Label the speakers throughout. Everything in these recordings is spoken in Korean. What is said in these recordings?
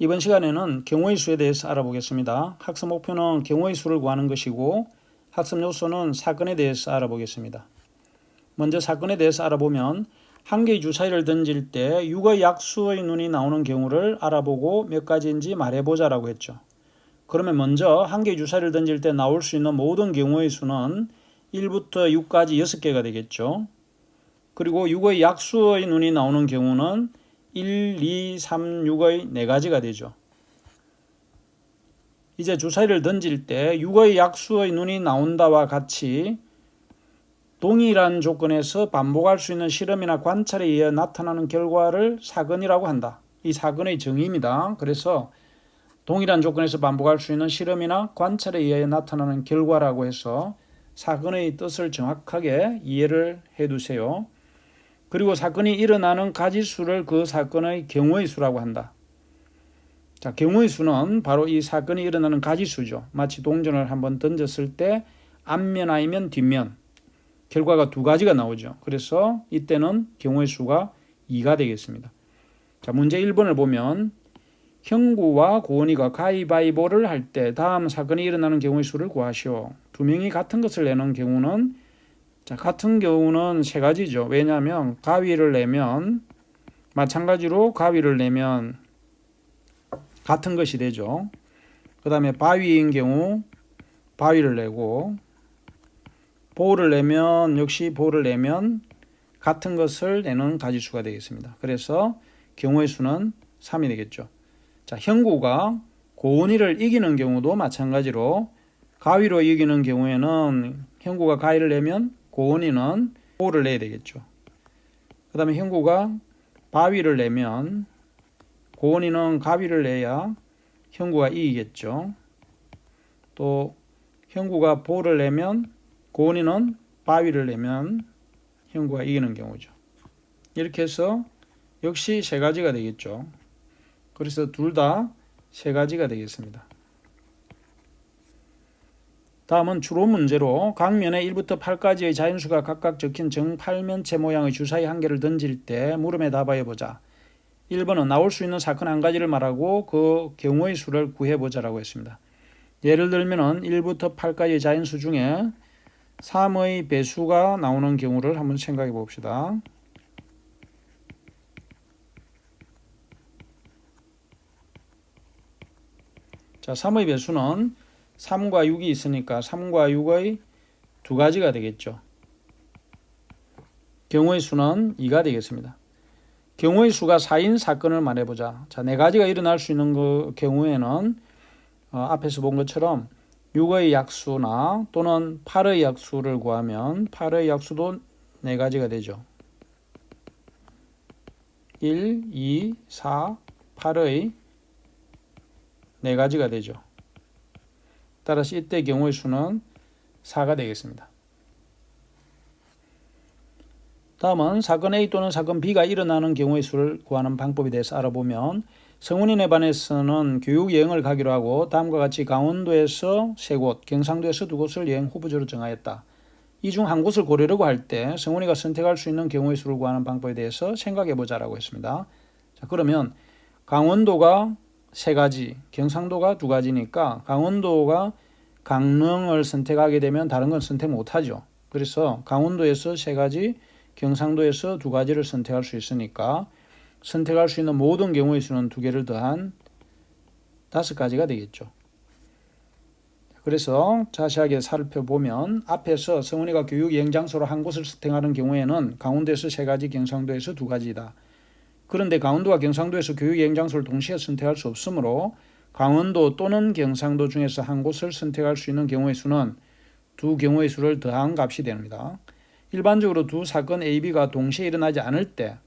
Speaker 1: 이번 시간에는 경우의 수에 대해서 알아보겠습니다. 학습 목표는 경우의 수를 구하는 것이고 학습 요소는 사건에 대해서 알아보겠습니다. 먼저 사건에 대해서 알아보면 한 개의 주사위를 던질 때 6의 약수의 눈이 나오는 경우를 알아보고 몇 가지인지 말해보자라고 했죠. 그러면 먼저 한 개의 주사위를 던질 때 나올 수 있는 모든 경우의 수는 1부터 6까지 6개가 되겠죠. 그리고 6의 약수의 눈이 나오는 경우는 1, 2, 3, 6의 4가지가 되죠. 이제 주사위를 던질 때 6의 약수의 눈이 나온다와 같이 동일한 조건에서 반복할 수 있는 실험이나 관찰에 의해 나타나는 결과를 사건이라고 한다. 이 사건의 정의입니다. 그래서 동일한 조건에서 반복할 수 있는 실험이나 관찰에 의해 나타나는 결과라고 해서 사건의 뜻을 정확하게 이해를 해두세요. 그리고 사건이 일어나는 가지수를 그 사건의 경우의 수라고 한다. 자, 경우의 수는 바로 이 사건이 일어나는 가지수죠. 마치 동전을 한번 던졌을 때 앞면 아니면 뒷면 결과가 두 가지가 나오죠. 그래서 이때는 경우의 수가 2가 되겠습니다. 자, 문제 1번을 보면 형구와 고은이가 가위바위보를 할 때 다음 사건이 일어나는 경우의 수를 구하시오. 두 명이 같은 것을 내는 경우는 같은 경우는 세 가지죠. 왜냐하면 가위를 내면 마찬가지로 가위를 내면 같은 것이 되죠. 그 다음에 바위인 경우 바위를 내고 보를 내면 역시 보를 내면 같은 것을 내는 가지수가 되겠습니다. 그래서 경우의 수는 3이 되겠죠. 자, 형구가 고은이를 이기는 경우도 마찬가지로 가위로 이기는 경우에는 형구가 가위를 내면 고은이는 보를 내야 되겠죠. 그 다음에 형구가 바위를 내면 고은이는 가위를 내야 형구가 이기겠죠. 또 형구가 보를 내면 고은이는 바위를 내면 형구가 이기는 경우죠. 이렇게 해서 역시 세 가지가 되겠죠. 그래서 둘 다 세 가지가 되겠습니다. 다음은 주로 문제로 각 면에 1부터 8까지의 자연수가 각각 적힌 정팔면체 모양의 주사위 한 개를 던질 때 물음에 답하여 보자. 1번은 나올 수 있는 사건 한 가지를 말하고 그 경우의 수를 구해보자라고 했습니다. 예를 들면 1부터 8까지의 자연수 중에 3의 배수가 나오는 경우를 한번 생각해 봅시다. 자, 3의 배수는 3과 6이 있으니까 3과 6의 두 가지가 되겠죠. 경우의 수는 2가 되겠습니다. 경우의 수가 4인 사건을 말해보자. 자, 4가지가 일어날 수 있는 그 경우에는 앞에서 본 것처럼 6의 약수나 또는 8의 약수를 구하면 8의 약수도 4가지가 되죠. 1, 2, 4, 8의 4가지가 되죠. 따라서 이때 경우의 수는 4가 되겠습니다. 다음은 사건 A 또는 사건 B가 일어나는 경우의 수를 구하는 방법에 대해서 알아보면 성훈이네 반에서는 교육 여행을 가기로 하고 다음과 같이 강원도에서 3곳, 경상도에서 2곳을 여행 후보지로 정하였다. 이 중 한 곳을 고르려고 할 때 성훈이가 선택할 수 있는 경우의 수를 구하는 방법에 대해서 생각해 보자라고 했습니다. 자, 그러면 강원도가 3가지, 경상도가 2가지니까 강원도가 강릉을 선택하게 되면 다른 건 선택 못하죠. 그래서 강원도에서 3가지, 경상도에서 2가지를 선택할 수 있으니까 선택할 수 있는 모든 경우의 수는 2개를 더한 5가지가 되겠죠. 그래서 자세하게 살펴보면 앞에서 성훈이가 교육 여행 장소로 한 곳을 선택하는 경우에는 강원도에서 3가지, 경상도에서 2가지다. 그런데 강원도와 경상도에서 교육 여행 장소를 동시에 선택할 수 없으므로 강원도 또는 경상도 중에서 한 곳을 선택할 수 있는 경우의 수는 2 경우의 수를 더한 값이 됩니다. 일반적으로 두 사건 A, B가 동시에 일어나지 않을 때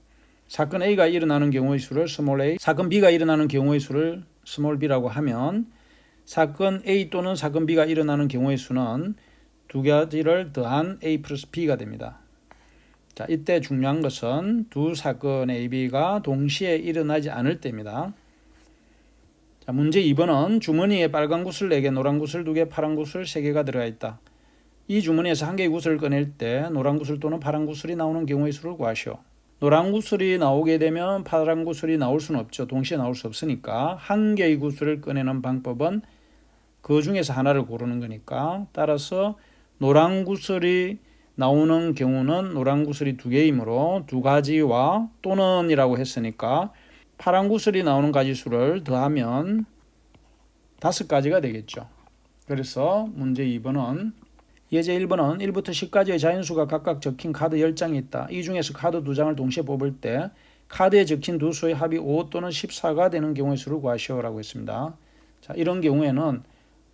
Speaker 1: 사건 A가 일어나는 경우의 수를 스몰 a, 사건 B가 일어나는 경우의 수를 스몰 b라고 하면 사건 A 또는 사건 B가 일어나는 경우의 수는 2가지를 더한 A 플러스 B가 됩니다. 자, 이때 중요한 것은 두 사건 A, B가 동시에 일어나지 않을 때입니다. 자, 문제 2번은 주머니에 빨간 구슬 4개, 노란 구슬 2개, 파란 구슬 3개가 들어가 있다. 이 주머니에서 한 개의 구슬을 꺼낼 때 노란 구슬 또는 파란 구슬이 나오는 경우의 수를 구하시오. 노란 구슬이 나오게 되면 파란 구슬이 나올 수는 없죠. 동시에 나올 수 없으니까 한 개의 구슬을 꺼내는 방법은 그 중에서 하나를 고르는 거니까, 따라서 노란 구슬이 나오는 경우는 노란 구슬이 두 개이므로 두 가지와 또는 이라고 했으니까 파란 구슬이 나오는 가지수를 더하면 5가지가 되겠죠. 그래서 문제 2번은, 예제 1번은 1부터 10까지의 자연수가 각각 적힌 카드 10장이 있다. 이 중에서 카드 2장을 동시에 뽑을 때 카드에 적힌 두 수의 합이 5 또는 14가 되는 경우의 수를 구하시오라고 했습니다. 자, 이런 경우에는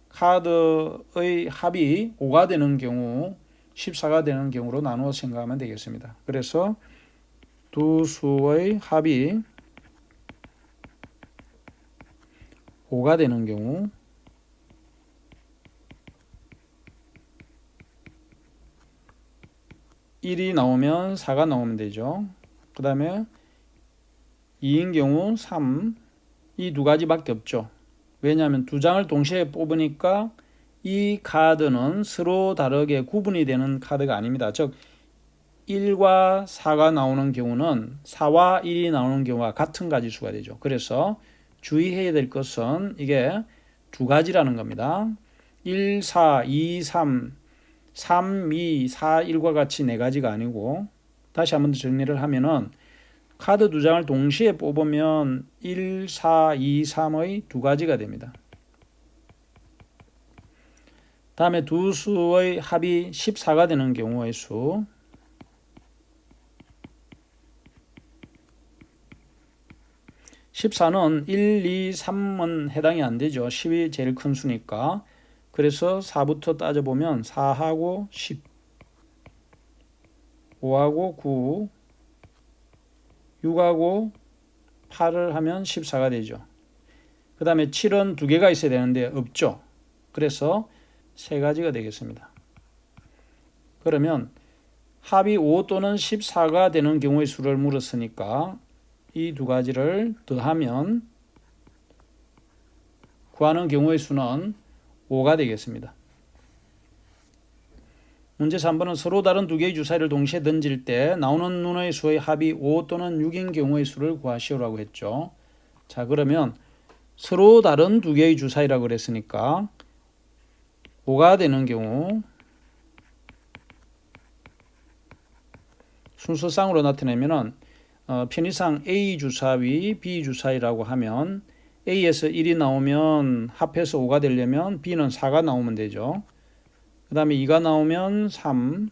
Speaker 1: 카드의 합이 5가 되는 경우, 14가 되는 경우로 나누어 생각하면 되겠습니다. 그래서 두 수의 합이 5가 되는 경우, 1이 나오면 4가 나오면 되죠. 그 다음에 2인 경우 3, 이 두 가지밖에 없죠. 왜냐하면 두 장을 동시에 뽑으니까 이 카드는 서로 다르게 구분이 되는 카드가 아닙니다. 즉 1과 4가 나오는 경우는 4와 1이 나오는 경우와 같은 가지수가 되죠. 그래서 주의해야 될 것은 이게 두 가지라는 겁니다. 1, 4, 2, 3, 3, 2, 4, 1과 같이 네 가지가 아니고, 다시 한번 정리를 하면은 카드 두 장을 동시에 뽑으면 1, 4, 2, 3의 두 가지가 됩니다. 다음에 두 수의 합이 14가 되는 경우의 수, 14는 1, 2, 3은 해당이 안 되죠. 10이 제일 큰 수니까. 그래서 4부터 따져보면 4하고 10, 5하고 9, 6하고 8을 하면 14가 되죠. 그 다음에 7은 두 개가 있어야 되는데 없죠. 그래서 세 가지가 되겠습니다. 그러면 합이 5 또는 14가 되는 경우의 수를 물었으니까 이 두 가지를 더하면 구하는 경우의 수는 5가 되겠습니다. 문제 3번은 서로 다른 두 개의 주사위를 동시에 던질 때 나오는 눈의 수의 합이 5 또는 6인 경우의 수를 구하시오라고 했죠. 자, 그러면 서로 다른 두 개의 주사위라고 그랬으니까 5가 되는 경우, 순서상으로 나타내면은 편의상 A 주사위, B 주사위라고 하면 A에서 1이 나오면 합해서 5가 되려면 B는 4가 나오면 되죠. 그 다음에 2가 나오면 3.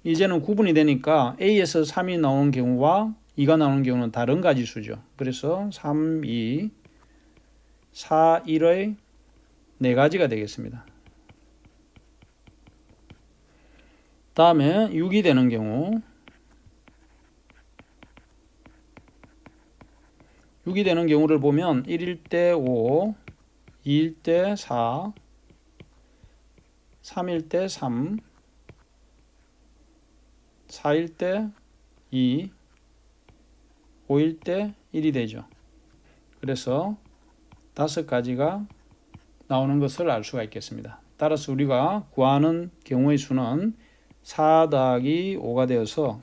Speaker 1: 이제는 구분이 되니까 A에서 3이 나오는 경우와 2가 나오는 경우는 다른 가지수죠. 그래서 3, 2, 4, 1의 네 가지가 되겠습니다. 다음에 6이 되는 경우, 6이 되는 경우를 보면 1일 때 5, 2일 때 4, 3일 때 3, 4일 때 2, 5일 때 1이 되죠. 그래서 5가지가 나오는 것을 알 수가 있겠습니다. 따라서 우리가 구하는 경우의 수는 4 더하기 5가 되어서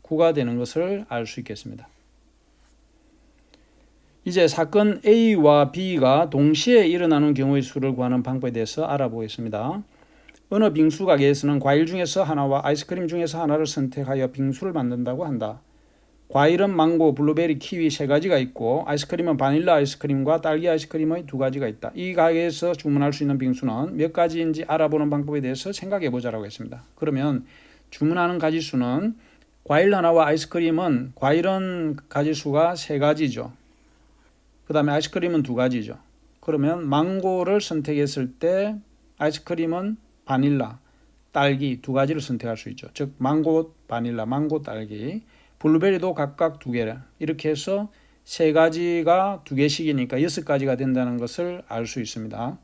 Speaker 1: 9가 되는 것을 알 수 있겠습니다. 이제 사건 A와 B가 동시에 일어나는 경우의 수를 구하는 방법에 대해서 알아보겠습니다. 어느 빙수 가게에서는 과일 중에서 하나와 아이스크림 중에서 하나를 선택하여 빙수를 만든다고 한다. 과일은 망고, 블루베리, 키위 세 가지가 있고 아이스크림은 바닐라 아이스크림과 딸기 아이스크림의 두 가지가 있다. 이 가게에서 주문할 수 있는 빙수는 몇 가지인지 알아보는 방법에 대해서 생각해 보자라고 했습니다. 그러면 주문하는 가지수는 과일 하나와 아이스크림은, 과일은 가지수가 세 가지죠. 그 다음에 아이스크림은 두 가지죠. 그러면 망고를 선택했을 때 아이스크림은 바닐라, 딸기 두 가지를 선택할 수 있죠. 즉 망고, 바닐라, 망고, 딸기. 블루베리도 각각 두 개, 이렇게 해서 세 가지가 두 개씩이니까 6가지가 된다는 것을 알 수 있습니다.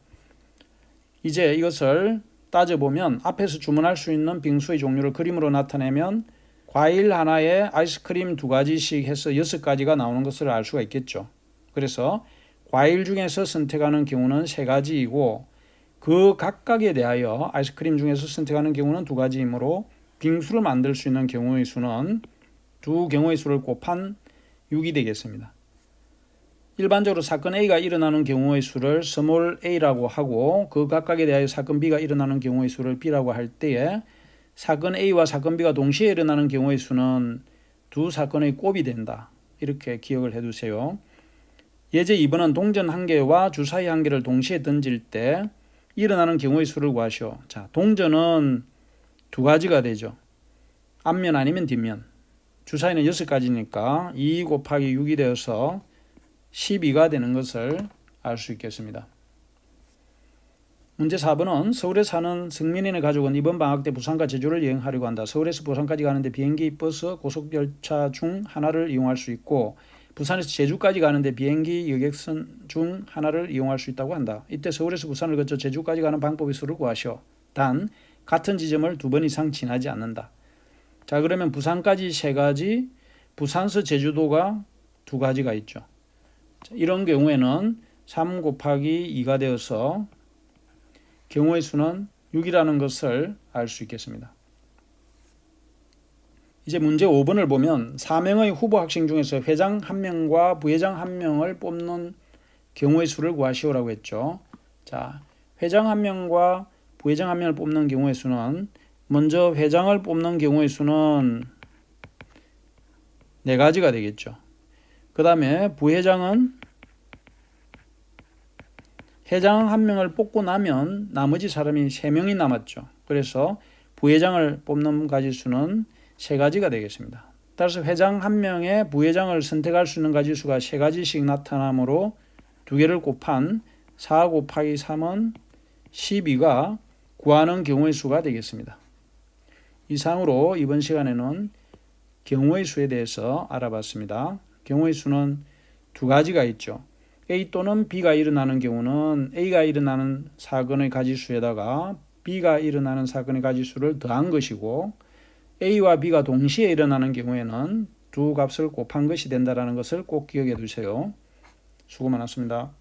Speaker 1: 이제 이것을 따져보면 앞에서 주문할 수 있는 빙수의 종류를 그림으로 나타내면 과일 하나에 아이스크림 두 가지씩 해서 6가지가 나오는 것을 알 수가 있겠죠. 그래서 과일 중에서 선택하는 경우는 세 가지이고 그 각각에 대하여 아이스크림 중에서 선택하는 경우는 두 가지이므로 빙수를 만들 수 있는 경우의 수는 두 경우의 수를 곱한 6이 되겠습니다. 일반적으로 사건 A가 일어나는 경우의 수를 스몰 a라고 하고 그 각각에 대하여 사건 B가 일어나는 경우의 수를 B라고 할 때에 사건 A와 사건 B가 동시에 일어나는 경우의 수는 두 사건의 곱이 된다. 이렇게 기억을 해두세요. 예제 2번은 동전 한 개와 주사위 한 개를 동시에 던질 때 일어나는 경우의 수를 구하시오. 자, 동전은 두 가지가 되죠. 앞면 아니면 뒷면. 주사위는 6가지니까 2 곱하기 6이 되어서 12가 되는 것을 알 수 있겠습니다. 문제 4번은 서울에 사는 승민이네 가족은 이번 방학 때 부산과 제주를 여행하려고 한다. 서울에서 부산까지 가는데 비행기, 버스, 고속열차 중 하나를 이용할 수 있고 부산에서 제주까지 가는데 비행기, 여객선 중 하나를 이용할 수 있다고 한다. 이때 서울에서 부산을 거쳐 제주까지 가는 방법의 수를 구하시오. 단 같은 지점을 2번 이상 지나지 않는다. 자, 그러면 부산까지 3가지, 부산서 제주도가 2가지가 있죠. 자, 이런 경우에는 3 곱하기 2가 되어서 경우의 수는 6이라는 것을 알 수 있겠습니다. 이제 문제 5번을 보면 4명의 후보 학생 중에서 회장 1명과 부회장 1명을 뽑는 경우의 수를 구하시오라고 했죠. 자, 회장 1명과 부회장 1명을 뽑는 경우의 수는 먼저 회장을 뽑는 경우의 수는 4가지가 되겠죠. 그 다음에 부회장은 회장 1명을 뽑고 나면 나머지 사람이 3명이 남았죠. 그래서 부회장을 뽑는 가지수는 3가지가 되겠습니다. 따라서 회장 1명에 부회장을 선택할 수 있는 가지수가 3가지씩 나타나므로 2개를 곱한 4 곱하기 3은 12가 구하는 경우의 수가 되겠습니다. 이상으로 이번 시간에는 경우의 수에 대해서 알아봤습니다. 경우의 수는 2가지가 있죠. A 또는 B가 일어나는 경우는 A가 일어나는 사건의 가지수에다가 B가 일어나는 사건의 가지수를 더한 것이고 A와 B가 동시에 일어나는 경우에는 두 값을 곱한 것이 된다는 것을 꼭 기억해 두세요. 수고 많았습니다.